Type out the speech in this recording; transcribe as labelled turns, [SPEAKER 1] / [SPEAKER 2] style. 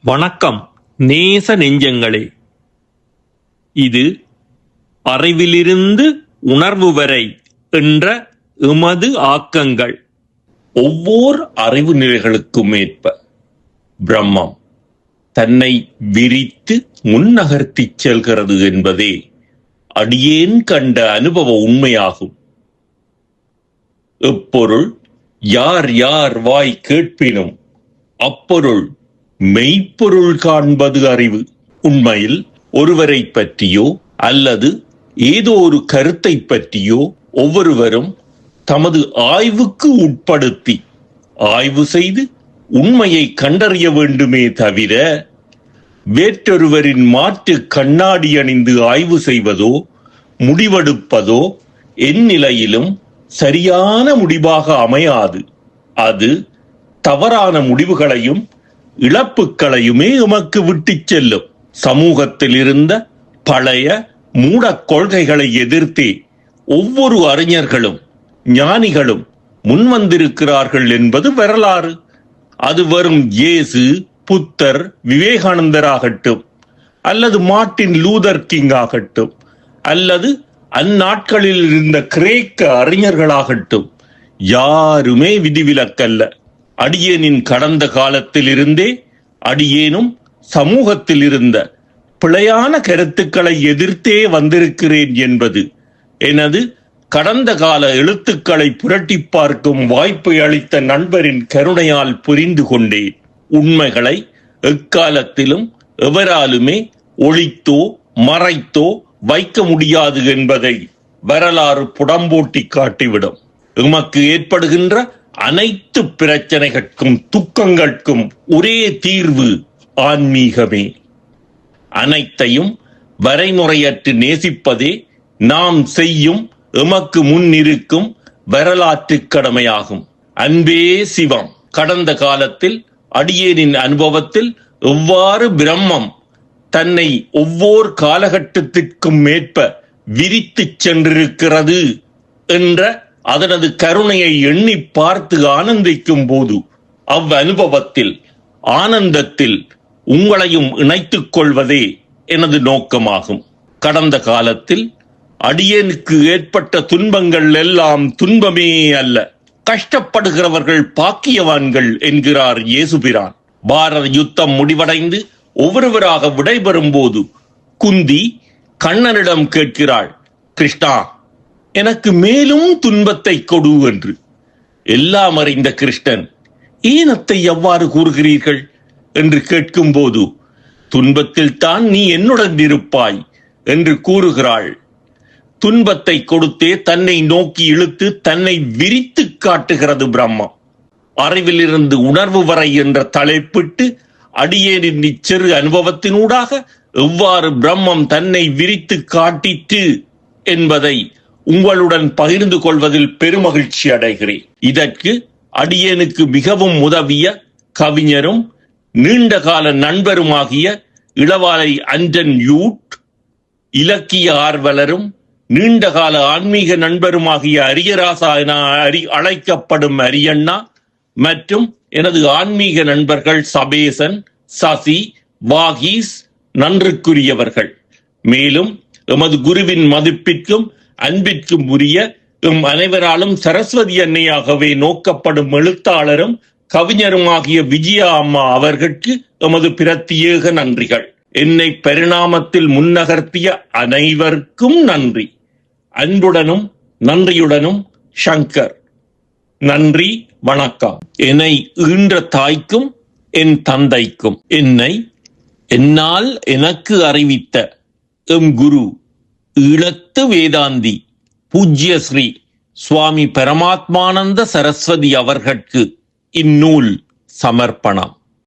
[SPEAKER 1] வணக்கம் நேச நெஞ்சங்களே. இது அறிவிலிருந்து உணர்வு வரை என்ற எமது ஆக்கங்கள். ஒவ்வொரு அறிவு நிலைகளுக்கும் ஏற்ப பிரம்மம் தன்னை விரித்து முன்னகர்த்திச் செல்கிறது என்பதே அடியேன் கண்ட அனுபவ உண்மையாகும். எப்பொருள் யார் யார் வாய் கேட்பினும் அப்பொருள் மெய்ப்பொருள் காண்பது அறிவு. உண்மையில் ஒருவரை பற்றியோ அல்லது ஏதோ ஒரு கருத்தை பற்றியோ ஒவ்வொருவரும் தமது ஆய்வுக்கு உட்படுத்தி ஆய்வு செய்து உண்மையை கண்டறிய வேண்டுமே தவிர வேற்றொருவரின் மாற்று கண்ணாடி அணிந்து ஆய்வு செய்வதோ முடிவெடுப்பதோ எந்நிலையிலும் சரியான முடிவாக அமையாது. அது தவறான முடிவுகளையும் இழப்புகளையுமே எமக்கு விட்டுச் செல்லும். சமூகத்தில் இருந்த பழைய மூட கொள்கைகளை எதிர்த்தே ஒவ்வொரு அறிஞர்களும் ஞானிகளும் முன்வந்திருக்கிறார்கள் என்பது வரலாறு. அது வெறும் இயேசு, புத்தர், விவேகானந்தராகட்டும் அல்லது மார்ட்டின் லூதர் கிங் ஆகட்டும் அல்லது அந்நாட்களில் இருந்த கிரேக்க அறிஞர்களாகட்டும், யாருமே விதிவிலக்கல்ல. அடியேனின் கடந்த காலத்தில் இருந்தே அடியேனும் சமூகத்தில் இருந்த பிழையான கருத்துக்களை எதிர்த்தே வந்திருக்கிறேன் என்பது எனது கடந்த கால எழுத்துக்களை புரட்டி பார்க்கும் வாய்ப்பை அளித்த நண்பரின் கருணையால் புரிந்து கொண்டேன். உண்மைகளை எக்காலத்திலும் எவராலுமே ஒளித்தோ மறைத்தோ வைக்க முடியாது என்பதை வரலாறு புடம்போட்டி காட்டிவிடும். எமக்கு ஏற்படுகின்ற அனைத்து பிரச்சனைகளுக்கும் துக்கங்களுக்கும் ஒரே தீர்வு ஆன்மீகமே. அனைத்தையும் வரைமுறையற்று நேசிப்பதே நாம் செய்யும் எமக்கு முன்னிருக்கும் வரலாற்று கடமையாகும். அன்பே சிவம். கடந்த காலத்தில் அடியேனின் அனுபவத்தில் எவ்வாறு பிரம்மம் தன்னை ஒவ்வொரு காலகட்டத்திற்கும் மேற்ப விரித்து சென்றிருக்கிறது என்ற அதனது கருணையை எண்ணி பார்த்து ஆனந்திக்கும் போது அவ்வனுபவத்தில் ஆனந்தத்தில் உங்களையும் இணைத்துக் கொள்வதே எனது நோக்கமாகும். கடந்த காலத்தில் அடியேனுக்கு ஏற்பட்ட துன்பங்கள் எல்லாம் துன்பமே அல்ல, கஷ்டப்படுகிறவர்கள் பாக்கியவான்கள் என்கிறார் இயேசுபிரான். பாரத யுத்தம் முடிவடைந்து ஒவ்வொருவராக விடைபெறும் போது குந்தி கண்ணனிடம் கேட்கிறாள், கிருஷ்ணா, எனக்கு மேலும் துன்பத்தை கொடு என்று. எல்லாம் அறிந்த கிருஷ்ணன், ஈனத்தை எவ்வாறு கூறுகிறீர்கள் என்று கேட்கும் போது, துன்பத்தில் தான் நீ என்னுடன் இருப்பாய் என்று கூறுகிறாள். துன்பத்தை கொடுத்தே தன்னை நோக்கி இழுத்து தன்னை விரித்து காட்டுகிறது பிரம்மம். அறிவிலிருந்து உணர்வு வரை என்ற தலைப்பிட்டு அடியேனின் இச்சிறு அனுபவத்தினூடாக எவ்வாறு பிரம்மம் தன்னை விரித்து காட்டிற்று என்பதை உங்களுடன் பகிர்ந்து கொள்வதில் பெருமகிழ்ச்சி அடைகிறேன். இதற்கு அடியேனுக்கு மிகவும் உதவிய கவிஞரும் நீண்டகால நண்பருமாகிய இளவாலை அஞ்சன் யூட், இலக்கிய ஆர்வலரும் நீண்டகால ஆன்மீக நண்பருமாகிய அரியராசா என அழைக்கப்படும் அரியண்ணா மற்றும் எனது ஆன்மீக நண்பர்கள் சபேசன், சசி, வாகீஸ் நன்றிக்குரியவர்கள். மேலும் எமது குருவின் மதிப்பிற்கும் அன்பிற்கும் உரிய எம் அனைவராலும் சரஸ்வதி அன்னையாகவே நோக்கப்படும் எழுத்தாளரும் கவிஞருமாகிய விஜயா அம்மா அவர்களுக்கு எமது பிரத்யேக நன்றிகள். என்னை பரிணாமத்தில் முன்னகர்த்திய அனைவருக்கும் நன்றி. அன்புடனும் நன்றியுடனும் சங்கர். நன்றி, வணக்கம். என்னை ஈன்ற தாய்க்கும் என் தந்தைக்கும், என்னை என்னால் எனக்கு அறிவித்த எம் குரு ஈழத்து வேதாந்தி பூஜ்ய ஸ்ரீ சுவாமி பரமாத்மானந்த சரஸ்வதி அவர்களுக்கு இந்நூல் சமர்ப்பணம்.